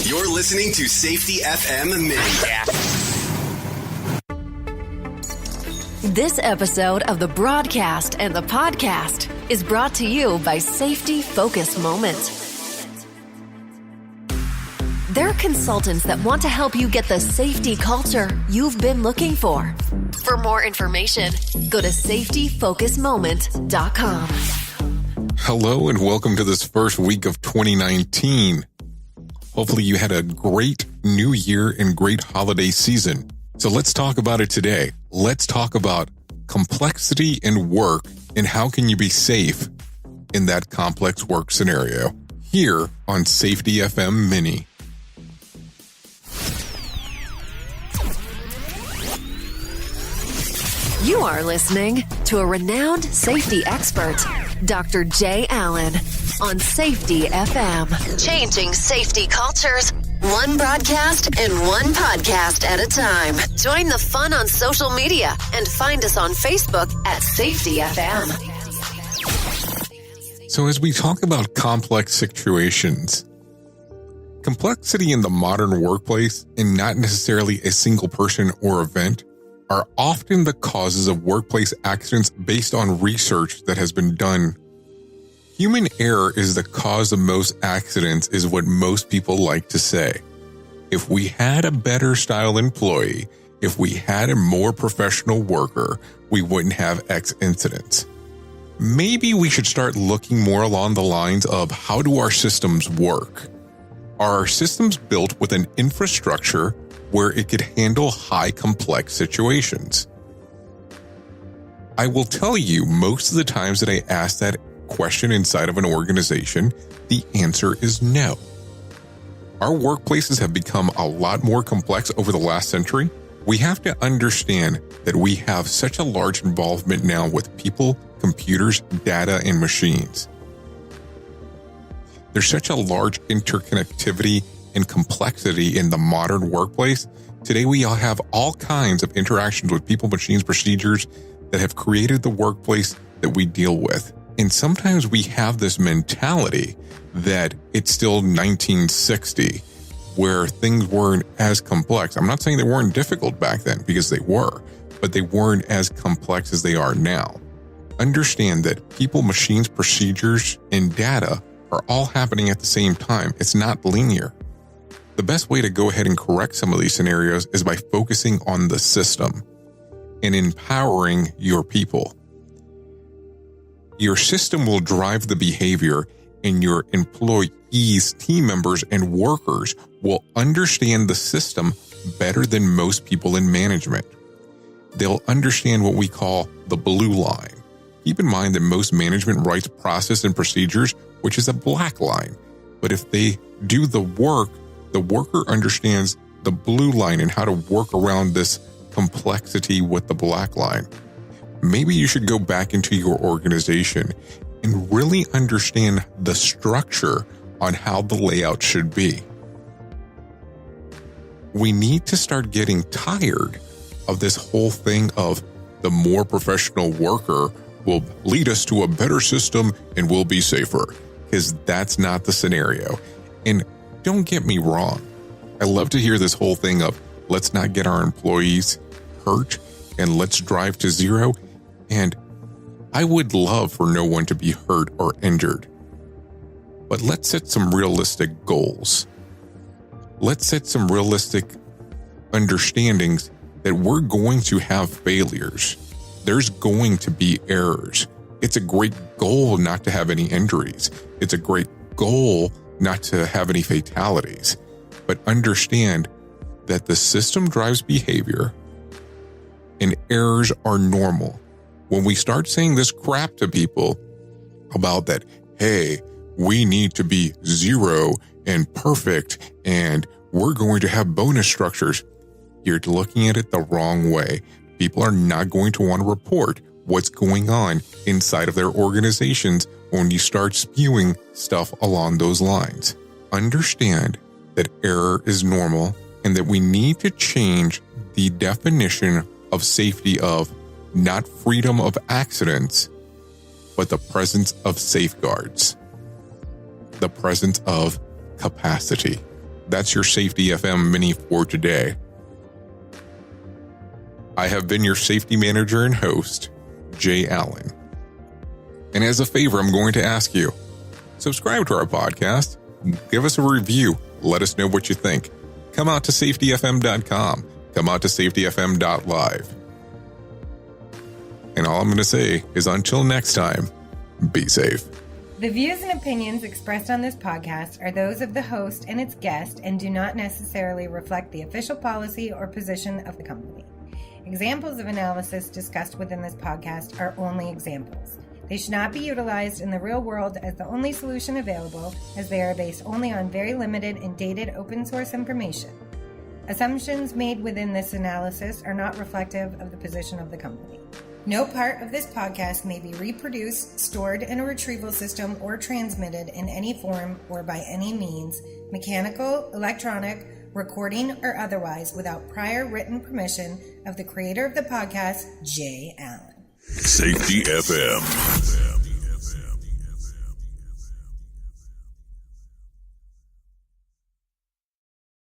You're listening to Safety FM Mini. This episode of the broadcast and the podcast is brought to you by Safety Focus Moments. They're consultants that want to help you get the safety culture you've been looking for. For more information, go to safetyfocusmoment.com. Hello and welcome to this first week of 2019. Hopefully you had a great new year and great holiday season. So let's talk about it today. Let's talk about complexity in work and how can you be safe in that complex work scenario here on Safety FM Mini. You are listening to a renowned safety expert, Dr. Jay Allen, on Safety FM. Changing safety cultures, one broadcast and one podcast at a time. Join the fun on social media and find us on Facebook at Safety FM. So as we talk about complex situations, complexity in the modern workplace, and not necessarily a single person or event, are often the causes of workplace accidents based on research that has been done. Human error is the cause of most accidents is what most people like to say. If we had a better style employee, if we had a more professional worker, we wouldn't have X incidents. Maybe we should start looking more along the lines of how do our systems work? Are our systems built with an infrastructure where it could handle high complex situations? I will tell you, most of the times that I ask that question inside of an organization, the answer is no. Our workplaces have become a lot more complex over the last century. We have to understand that we have such a large involvement now with people, computers, data, and machines. There's such a large interconnectivity and complexity in the modern workplace. Today, we all have all kinds of interactions with people, machines, procedures that have created the workplace that we deal with. And sometimes we have this mentality that it's still 1960, where things weren't as complex. I'm not saying they weren't difficult back then, because they were, but they weren't as complex as they are now. Understand that people, machines, procedures, and data are all happening at the same time. It's not linear. The best way to go ahead and correct some of these scenarios is by focusing on the system and empowering your people. Your system will drive the behavior, and your employees, team members, and workers will understand the system better than most people in management. They'll understand what we call the blue line. Keep in mind that most management writes process and procedures, which is a black line. But if they do the work, the worker understands the blue line and how to work around this complexity with the black line. Maybe you should go back into your organization and really understand the structure on how the layout should be. We need to start getting tired of this whole thing of the more professional worker will lead us to a better system and we'll be safer, because that's not the scenario. And don't get me wrong. I love to hear this whole thing of let's not get our employees hurt and let's drive to zero. And I would love for no one to be hurt or injured. But let's set some realistic goals. Let's set some realistic understandings that we're going to have failures. There's going to be errors. It's a great goal not to have any injuries. It's a great goal not to have any fatalities. But understand that the system drives behavior and errors are normal. When we start saying this crap to people about that, hey, we need to be zero and perfect and we're going to have bonus structures, you're looking at it the wrong way. People are not going to want to report what's going on inside of their organizations when you start spewing stuff along those lines. Understand that error is normal and that we need to change the definition of safety of not freedom of accidents, but the presence of safeguards, the presence of capacity. That's your Safety FM mini for today. I have been your safety manager and host, Jay Allen. And as a favor, I'm going to ask you, subscribe to our podcast, give us a review, let us know what you think. Come out to safetyfm.com, come out to safetyfm.live. And all I'm going to say is until next time, be safe. The views and opinions expressed on this podcast are those of the host and its guest and do not necessarily reflect the official policy or position of the company. Examples of analysis discussed within this podcast are only examples. They should not be utilized in the real world as the only solution available, as they are based only on very limited and dated open source information. Assumptions made within this analysis are not reflective of the position of the company. No part of this podcast may be reproduced, stored in a retrieval system, or transmitted in any form or by any means, mechanical, electronic, recording, or otherwise, without prior written permission of the creator of the podcast, Jay Allen. Safety FM.